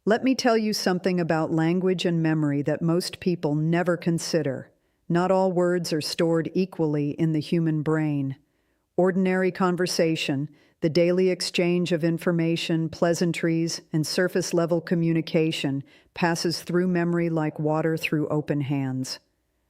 Let me tell you something about language and memory that most people never consider. Not all words are stored equally in the human brain. Ordinary conversation, the daily exchange of information, pleasantries, and surface-level communication passes through memory like water through open hands.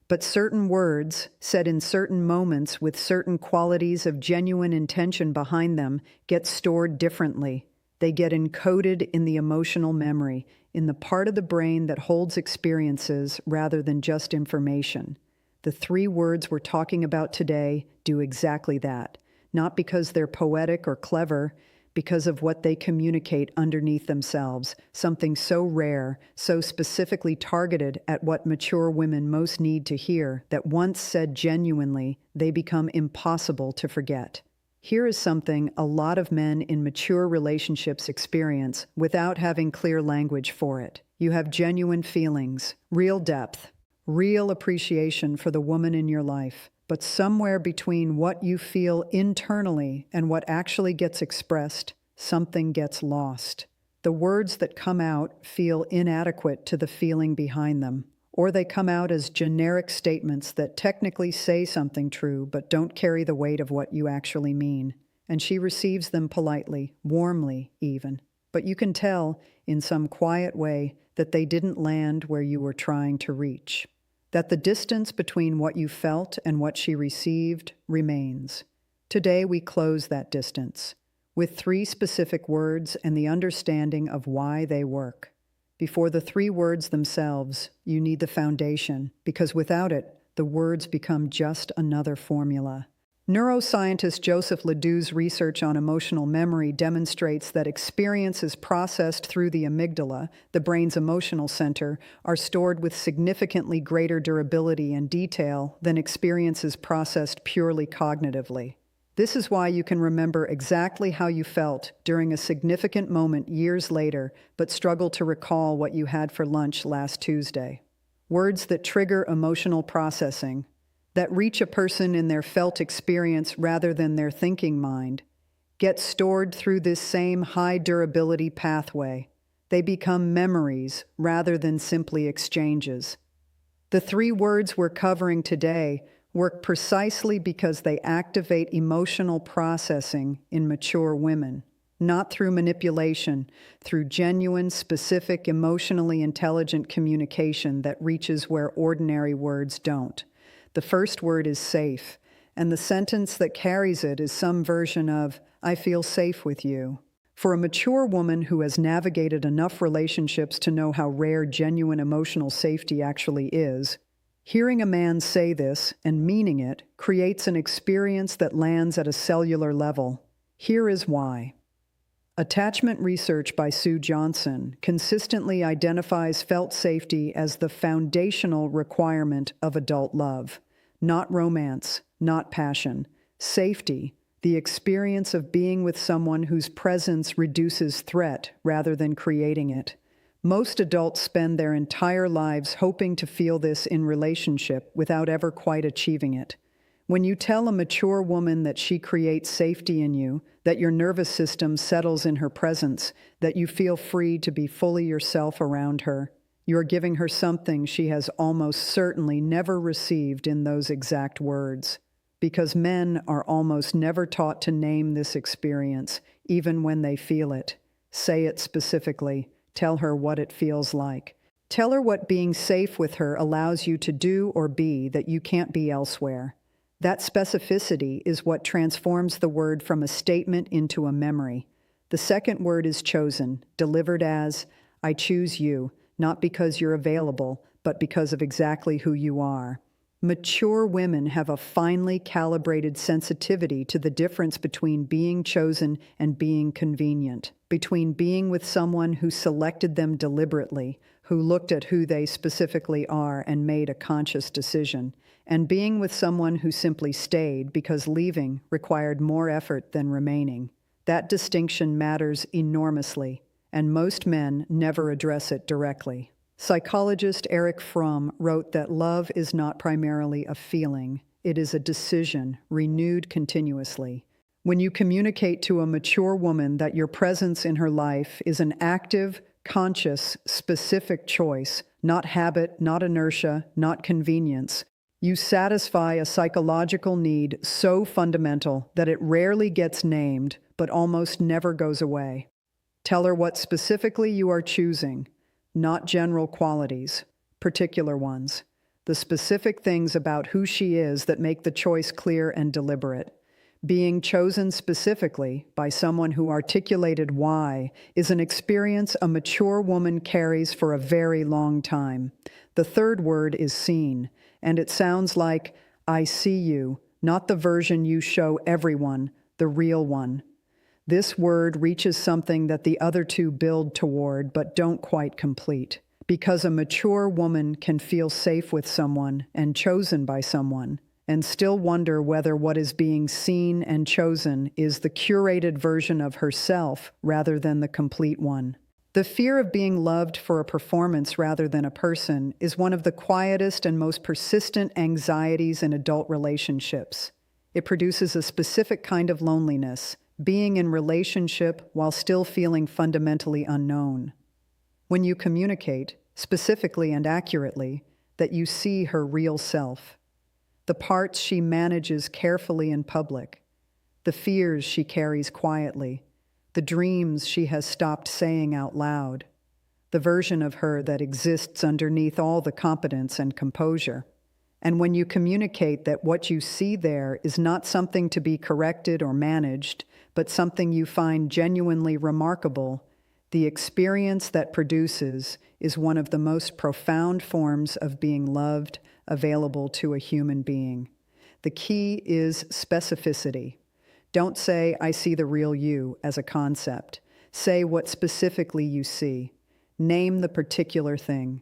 But certain words, said in certain moments with certain qualities of genuine intention behind them, get stored differently. They get encoded in the emotional memory, in the part of the brain that holds experiences rather than just information. The three words we're talking about today do exactly that, not because they're poetic or clever, because of what they communicate underneath themselves, something so rare, so specifically targeted at what mature women most need to hear that once said genuinely, they become impossible to forget. Here is something a lot of men in mature relationships experience without having clear language for it. You have genuine feelings, real depth, real appreciation for the woman in your life. But somewhere between what you feel internally and what actually gets expressed, something gets lost. The words that come out feel inadequate to the feeling behind them, or they come out as generic statements that technically say something true but don't carry the weight of what you actually mean. And she receives them politely, warmly even. But you can tell, in some quiet way, that they didn't land where you were trying to reach. That the distance between what you felt and what she received remains. Today we close that distance with three specific words and the understanding of why they work. Before the three words themselves, you need the foundation, because without it, the words become just another formula. Neuroscientist Joseph Ledoux's research on emotional memory demonstrates that experiences processed through the amygdala, the brain's emotional center, are stored with significantly greater durability and detail than experiences processed purely cognitively. This is why you can remember exactly how you felt during a significant moment years later, but struggle to recall what you had for lunch last Tuesday. Words that trigger emotional processing, that reach a person in their felt experience rather than their thinking mind, get stored through this same high durability pathway. They become memories rather than simply exchanges. The three words we're covering today work precisely because they activate emotional processing in mature women, not through manipulation, through genuine, specific, emotionally intelligent communication that reaches where ordinary words don't. The first word is safe, and the sentence that carries it is some version of, "I feel safe with you." For a mature woman who has navigated enough relationships to know how rare genuine emotional safety actually is, hearing a man say this and meaning it creates an experience that lands at a cellular level. Here is why. Attachment research by Sue Johnson consistently identifies felt safety as the foundational requirement of adult love. Not romance, not passion. Safety, the experience of being with someone whose presence reduces threat rather than creating it. Most adults spend their entire lives hoping to feel this in relationship without ever quite achieving it. When you tell a mature woman that she creates safety in you, that your nervous system settles in her presence, that you feel free to be fully yourself around her, you're giving her something she has almost certainly never received in those exact words. Because men are almost never taught to name this experience, even when they feel it. Say it specifically. Tell her what it feels like. Tell her what being safe with her allows you to do or be that you can't be elsewhere. That specificity is what transforms the word from a statement into a memory. The second word is chosen, delivered as, "I choose you," not because you're available, but because of exactly who you are. Mature women have a finely calibrated sensitivity to the difference between being chosen and being convenient, between being with someone who selected them deliberately, who looked at who they specifically are and made a conscious decision, and being with someone who simply stayed because leaving required more effort than remaining. That distinction matters enormously, and most men never address it directly. Psychologist Erich Fromm wrote that love is not primarily a feeling, it is a decision renewed continuously. When you communicate to a mature woman that your presence in her life is an active, conscious, specific choice, not habit, not inertia, not convenience. You satisfy a psychological need so fundamental that it rarely gets named, but almost never goes away. Tell her what specifically you are choosing, not general qualities, particular ones. The specific things about who she is that make the choice clear and deliberate. Being chosen specifically by someone who articulated why is an experience a mature woman carries for a very long time. The third word is seen, and it sounds like, I see you, not the version you show everyone, the real one. This word reaches something that the other two build toward but don't quite complete. Because a mature woman can feel safe with someone and chosen by someone, and still wonder whether what is being seen and chosen is the curated version of herself rather than the complete one. The fear of being loved for a performance rather than a person is one of the quietest and most persistent anxieties in adult relationships. It produces a specific kind of loneliness, being in relationship while still feeling fundamentally unknown. When you communicate, specifically and accurately, that you see her real self, the parts she manages carefully in public, the fears she carries quietly, the dreams she has stopped saying out loud, the version of her that exists underneath all the competence and composure. And when you communicate that what you see there is not something to be corrected or managed, but something you find genuinely remarkable, the experience that produces is one of the most profound forms of being loved available to a human being. The key is specificity. Don't say, I see the real you as a concept. Say what specifically you see. Name the particular thing.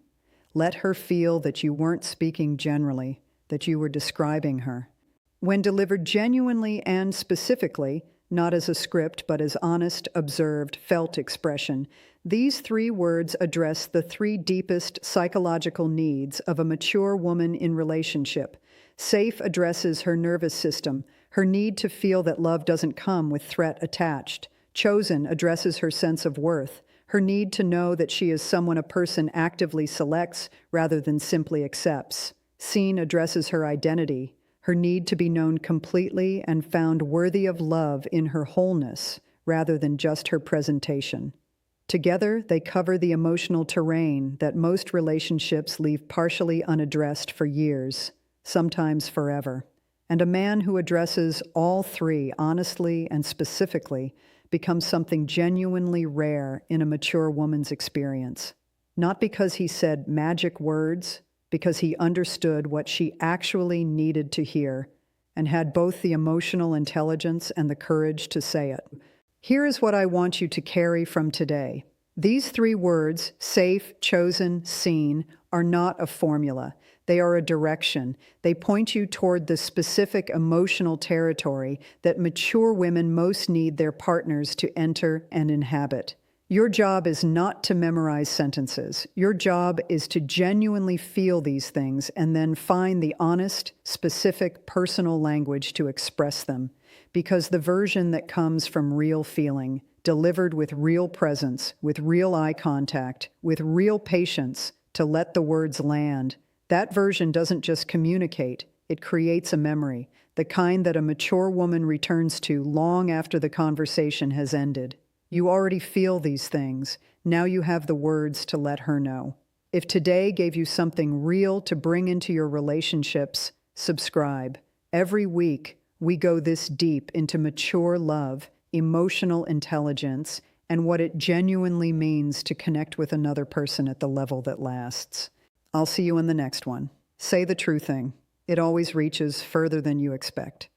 Let her feel that you weren't speaking generally, that you were describing her. When delivered genuinely and specifically, not as a script, but as honest, observed, felt expression, these three words address the three deepest psychological needs of a mature woman in relationship. Safe addresses her nervous system, her need to feel that love doesn't come with threat attached. Chosen addresses her sense of worth, her need to know that she is someone a person actively selects rather than simply accepts. Seen addresses her identity, her need to be known completely and found worthy of love in her wholeness rather than just her presentation. Together, they cover the emotional terrain that most relationships leave partially unaddressed for years, sometimes forever. And a man who addresses all three honestly and specifically becomes something genuinely rare in a mature woman's experience. Not because he said magic words, because he understood what she actually needed to hear and had both the emotional intelligence and the courage to say it. Here is what I want you to carry from today. These three words, safe, chosen, seen, are not a formula. They are a direction. They point you toward the specific emotional territory that mature women most need their partners to enter and inhabit. Your job is not to memorize sentences. Your job is to genuinely feel these things and then find the honest, specific, personal language to express them. Because the version that comes from real feeling, delivered with real presence, with real eye contact, with real patience to let the words land, that version doesn't just communicate, it creates a memory, the kind that a mature woman returns to long after the conversation has ended. You already feel these things. Now you have the words to let her know. If today gave you something real to bring into your relationships, subscribe. Every week, we go this deep into mature love, emotional intelligence, and what it genuinely means to connect with another person at the level that lasts. I'll see you in the next one. Say the true thing. It always reaches further than you expect.